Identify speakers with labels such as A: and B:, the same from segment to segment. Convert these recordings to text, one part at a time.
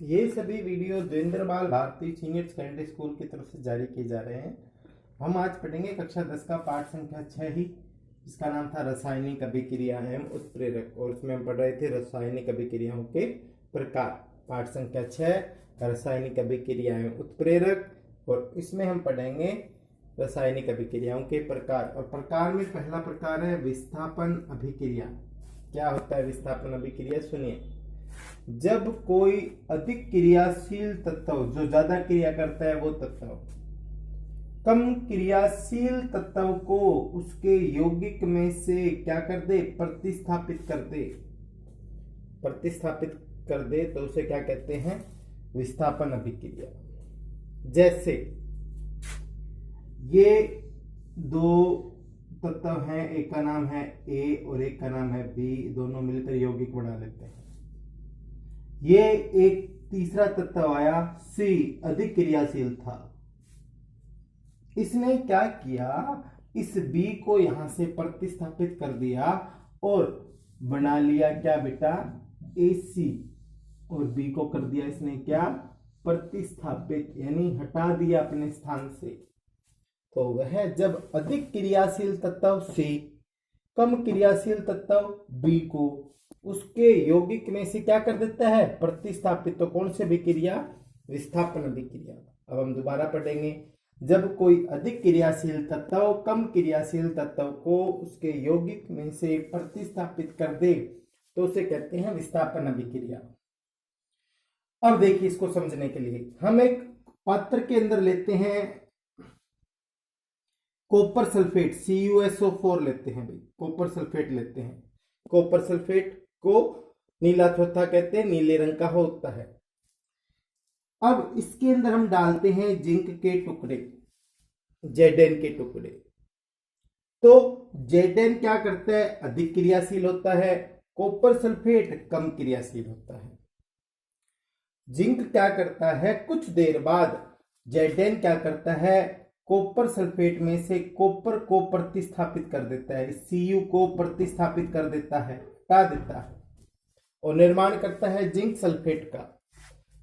A: ये सभी वीडियो देवेंद्र बाल भारती सीनियर सेकेंडरी स्कूल की तरफ से जारी किए जा रहे हैं। हम आज पढ़ेंगे कक्षा 10 का पाठ संख्या 6 ही, जिसका नाम था रासायनिक अभिक्रिया एवं उत्प्रेरक, और इसमें हम पढ़ रहे थे रासायनिक अभिक्रियाओं के प्रकार। पाठ संख्या 6 रासायनिक अभिक्रिया एवं उत्प्रेरक, और इसमें हम पढ़ेंगे रासायनिक अभिक्रियाओं के प्रकार। और प्रकार में पहला प्रकार है विस्थापन अभिक्रिया। क्या होता है विस्थापन अभिक्रिया? सुनिए, जब कोई अधिक क्रियाशील तत्व, जो ज्यादा क्रिया करता है वो तत्व, कम क्रियाशील तत्व को उसके यौगिक में से क्या कर दे? प्रतिस्थापित कर दे। प्रतिस्थापित कर दे तो उसे क्या कहते हैं? विस्थापन अभिक्रिया। जैसे ये दो तत्व हैं, एक का नाम है ए और एक का नाम है बी, दोनों मिलकर यौगिक बना लेते हैं। ये एक तीसरा तत्व आया सी, अधिक क्रियाशील था। इसने क्या किया? इस बी को यहां से प्रतिस्थापित कर दिया और बना लिया क्या बेटा? एसी। और बी को कर दिया इसने क्या? प्रतिस्थापित, यानी हटा दिया अपने स्थान से। तो वह जब अधिक क्रियाशील तत्व सी कम क्रियाशील तत्व बी को उसके यौगिक में से क्या कर देता है? प्रतिस्थापित। तो कौन सी अभिक्रिया? विस्थापन अभिक्रिया। अब हम दोबारा पढ़ेंगे। जब कोई अधिक क्रियाशील तत्व कम क्रियाशील तत्व को उसके यौगिक में से प्रतिस्थापित कर दे तो उसे कहते हैं विस्थापन अभिक्रिया। अब देखिए, इसको समझने के लिए हम एक पात्र के अंदर लेते हैं कॉपर सल्फेट, CuSO4 लेते हैं भाई, कॉपर सल्फेट लेते हैं। कॉपर सल्फेट को नीला थोथा कहते हैं, नीले रंग का होता है। अब इसके अंदर हम डालते हैं जिंक के टुकड़े, Zn के टुकड़े। तो Zn क्या करता है? अधिक क्रियाशील होता है। कॉपर सल्फेट कम क्रियाशील होता है। जिंक क्या करता है? कुछ देर बाद Zn क्या करता है? कॉपर सल्फेट में से कॉपर को प्रतिस्थापित कर देता है, Cu को प्रतिस्थापित कर देता है, हटा देता है, और निर्माण करता है जिंक सल्फेट का,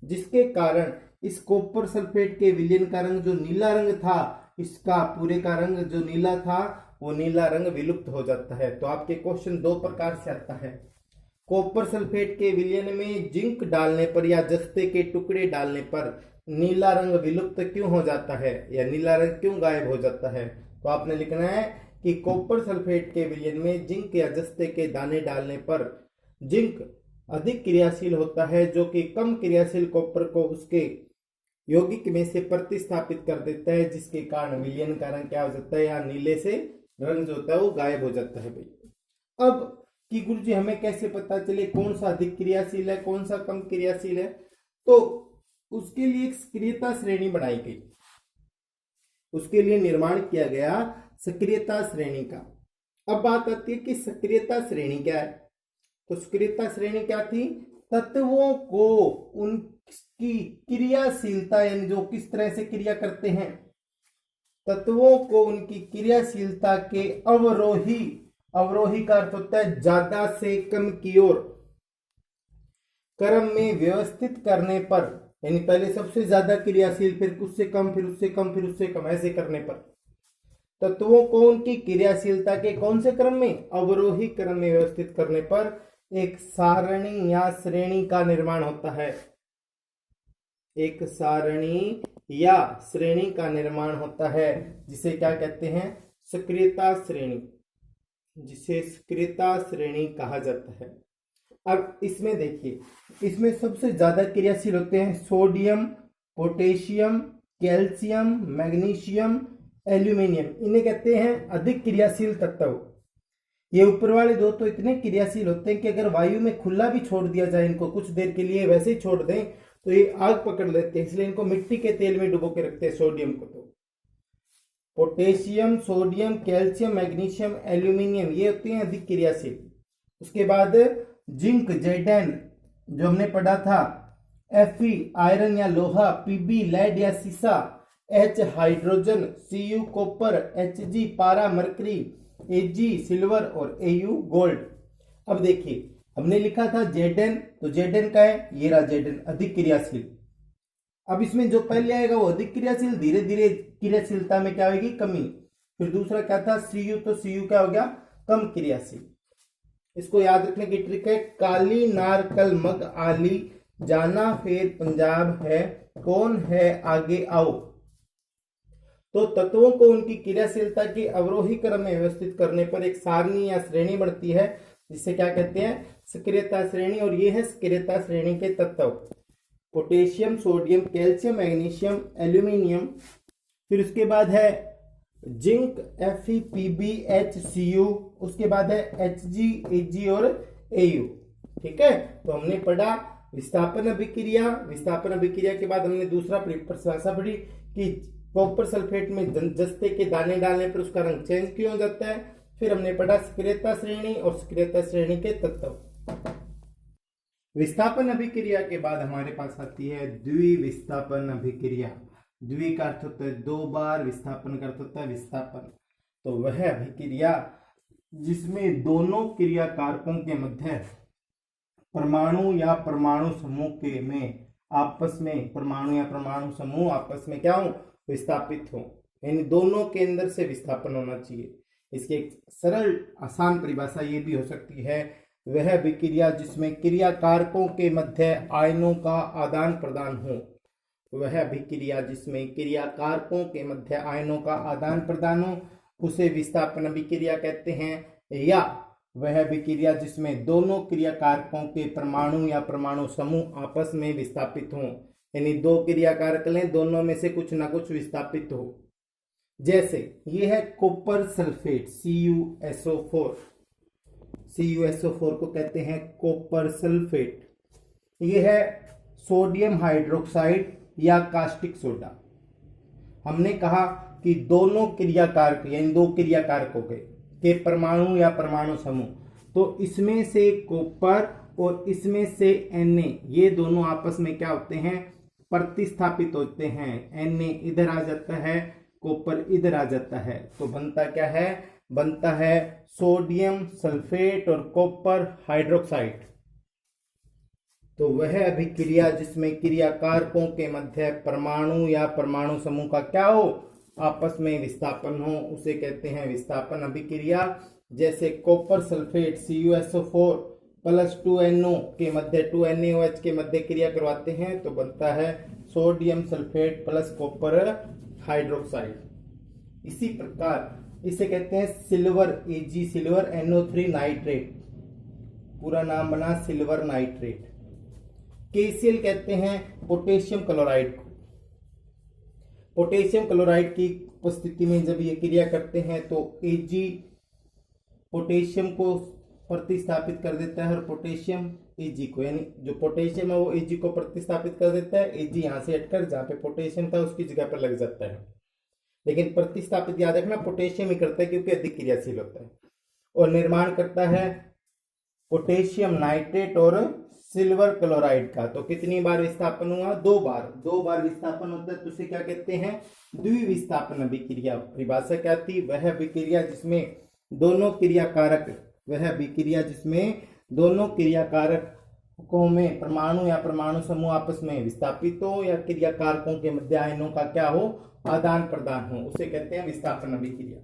A: जिसके कारण इस कॉपर सल्फेट के विलयन का रंग जो नीला रंग था, इसका पूरे का रंग जो नीला था वो नीला रंग विलुप्त हो जाता है। तो आपके क्वेश्चन दो प्रकार से आता है। कॉपर सल्फेट के विलयन में जिंक डालने पर या जस्ते के टुकड़े डालने पर नीला रंग विलुप्त क्यों हो जाता है, या नीला रंग क्यों गायब हो जाता है? तो आपने लिखना है कि कॉपर सल्फेट के विलयन में जिंक या जस्ते के दाने डालने पर जिंक अधिक क्रियाशील होता है, जो कि कम क्रियाशील कॉपर को उसके यौगिक में से प्रतिस्थापित कर देता है, जिसके कारण विलयन का रंग क्या हो जाता है? या नीले से रंग जो होता है वो गायब हो जाता है भाई। अब कि गुरुजी हमें कैसे पता चले कौन सा अधिक क्रियाशील है, कौन सा कम क्रियाशील है? तो उसके लिए एक सक्रियता श्रेणी बनाई गई, उसके लिए निर्माण किया गया सक्रियता श्रेणी का। अब बात आती है कि सक्रियता श्रेणी क्या है? तो सक्रियता श्रेणी क्या थी? तत्वों को उनकी क्रियाशीलता, यानी जो किस तरह से क्रिया करते हैं, तत्वों को उनकी क्रियाशीलता के अवरोही, अवरोही का अर्थ होता है ज्यादा से कम की ओर, क्रम में व्यवस्थित करने पर, यानी पहले सबसे ज्यादा क्रियाशील, फिर उससे कम, फिर उससे कम, फिर उससे कम, ऐसे करने पर तत्वों को उनकी क्रियाशीलता के कौन से क्रम में? अवरोही क्रम में व्यवस्थित करने पर एक सारणी या श्रेणी का निर्माण होता है। एक सारणी या श्रेणी का निर्माण होता है, जिसे क्या कहते हैं? सक्रियता श्रेणी, जिसे सक्रियता श्रेणी कहा जाता है। अब इसमें देखिए, इसमें सबसे ज्यादा क्रियाशील होते हैं sodium, potassium, calcium, magnesium, aluminium. इन्हें कहते हैं अधिक क्रियाशील तत्व। ये ऊपर वाले दो तो इतने क्रियाशील होते हैं कि अगर वायु में खुला भी छोड़ दिया जाए, इनको कुछ देर के लिए वैसे ही छोड़ दें तो ये आग पकड़ लेते हैं, इसलिए इनको मिट्टी के तेल में डुबो के रखते हैं, सोडियम को। तो potassium, sodium, calcium, magnesium, aluminium ये होते हैं अधिक क्रियाशील। उसके बाद जिंक, Zn जो हमने पढ़ा था, Fe आयरन या लोहा, Pb लेड या सीसा, H hydrogen, Cu copper, Hg पारा मरकरी, Ag सिल्वर और Au गोल्ड। अब देखिए, हमने लिखा था Zn, तो Zn का है, ये रहा Zn, अधिक क्रियाशील। अब इसमें जो पहले आएगा वो अधिक क्रियाशील, धीरे धीरे क्रियाशीलता में क्या होगी, कमी। फिर दूसरा क्या था Cu, तो Cu क्या हो गया, कम क्रियाशील। इसको याद रखने की ट्रिक है, काली नार कल मग आली, जाना फिर पंजाब है, कौन है आगे आओ। तो तत्वों को उनकी क्रियाशीलता की अवरोही क्रम में व्यवस्थित करने पर एक सारणी या श्रेणी बढ़ती है, जिसे क्या कहते हैं, सक्रियता श्रेणी। और ये है सक्रियता श्रेणी के तत्व, potassium, sodium, calcium, magnesium, aluminium. फिर उसके बाद है जिंक, FePbHCu, उसके बाद है Hg, Ag और Au। ठीक है, तो हमने पढ़ा विस्थापन अभिक्रिया। विस्थापन अभिक्रिया के बाद हमने दूसरा परिभाषा पढ़ी कि कॉपर सल्फेट में जस्ते के दाने डालने पर उसका रंग चेंज क्यों हो जाता है। फिर हमने पढ़ा सक्रियता श्रेणी और सक्रियता श्रेणी के तत्व। विस्थापन अभिक्रिया के बाद हमारे पास आती है द्विविस्थापन अभिक्रिया। द्वि का अर्थ होता है दो बार, विस्थापन का अर्थ होता है विस्थापन। तो वह अभिक्रिया जिसमें दोनों क्रिया कारकों के मध्य परमाणु या परमाणु समूह के में आपस में, परमाणु या परमाणु समूह आपस में क्या हो, विस्थापित हो, यानी दोनों के अंदर से विस्थापन होना चाहिए। इसकी एक सरल आसान परिभाषा ये भी हो सकती है, वह अभिक्रिया जिसमें क्रिया कारकों के मध्य आयनों का आदान प्रदान हो। वह अभिक्रिया जिसमें क्रिया कारकों के मध्य आयनों का आदान प्रदान हो उसे विस्थापन अभिक्रिया कहते हैं। या वह अभिक्रिया जिसमें दोनों क्रिया कारकों के परमाणु या परमाणु समूह आपस में विस्थापित हों, यानी दो क्रिया कारक लें, दोनों में से कुछ ना कुछ विस्थापित हो। जैसे ये है कॉपर सल्फेट CuSO4, CuSO4 को कहते हैं कॉपर सल्फेट। ये है सोडियम हाइड्रोक्साइड या कास्टिक सोडा। हमने कहा कि दोनों क्रिया कारक यानी दो क्रिया कारकों के परमाणु या परमाणु समूह, तो इसमें से कॉपर और इसमें से Na, ये दोनों आपस में क्या होते हैं, प्रतिस्थापित होते हैं। Na इधर आ जाता है, कॉपर इधर आ जाता है, तो बनता क्या है, बनता है सोडियम सल्फेट और कॉपर हाइड्रोक्साइड। तो वह अभिक्रिया जिसमें क्रिया कारकों के मध्य परमाणु या परमाणु समूह का क्या हो, आपस में विस्थापन हो, उसे कहते हैं विस्थापन अभिक्रिया। जैसे copper sulphate CuSO4 plus 2NO के मध्य 2NaOH के मध्य क्रिया करवाते हैं तो बनता है sodium sulphate plus copper hydroxide. इसी प्रकार इसे कहते हैं silver Ag, silver NO3 nitrate, पूरा नाम बना सिल्वर नाइट्रेट। KCl कहते हैं पोटेशियम क्लोराइड को। पोटेशियम क्लोराइड की उपस्थिति में जब ये क्रिया करते हैं तो Ag पोटेशियम को प्रतिस्थापित कर देता है और पोटेशियम Ag को, यानी जो पोटेशियम है वो Ag को प्रतिस्थापित कर देता है। Ag यहाँ से हटकर जहाँ पे पोटेशियम था उसकी जगह पर लग जाता है, लेकिन प्रतिस्थापित याद रखना पोटेशियम ही करता है क्योंकि अधिक क्रियाशील होता है। और निर्माण करता है पोटेशियम नाइट्रेट और सिल्वर क्लोराइड का। तो कितनी बार विस्थापन हुआ, दो बार विस्थापन होता है, तो उसे क्या कहते हैं, द्विविस्थापन अभिक्रिया। परिभाषा क्या थी, वह अभिक्रिया जिसमें दोनों क्रिया कारक, वह अभिक्रिया जिसमें दोनों क्रिया कारकों में परमाणु या परमाणु समूह आपस में विस्थापित हो या क्रिया कारकों के मध्य आयनों का क्या हो, आदान प्रदान हो, उसे कहते हैं विस्थापन अभिक्रिया।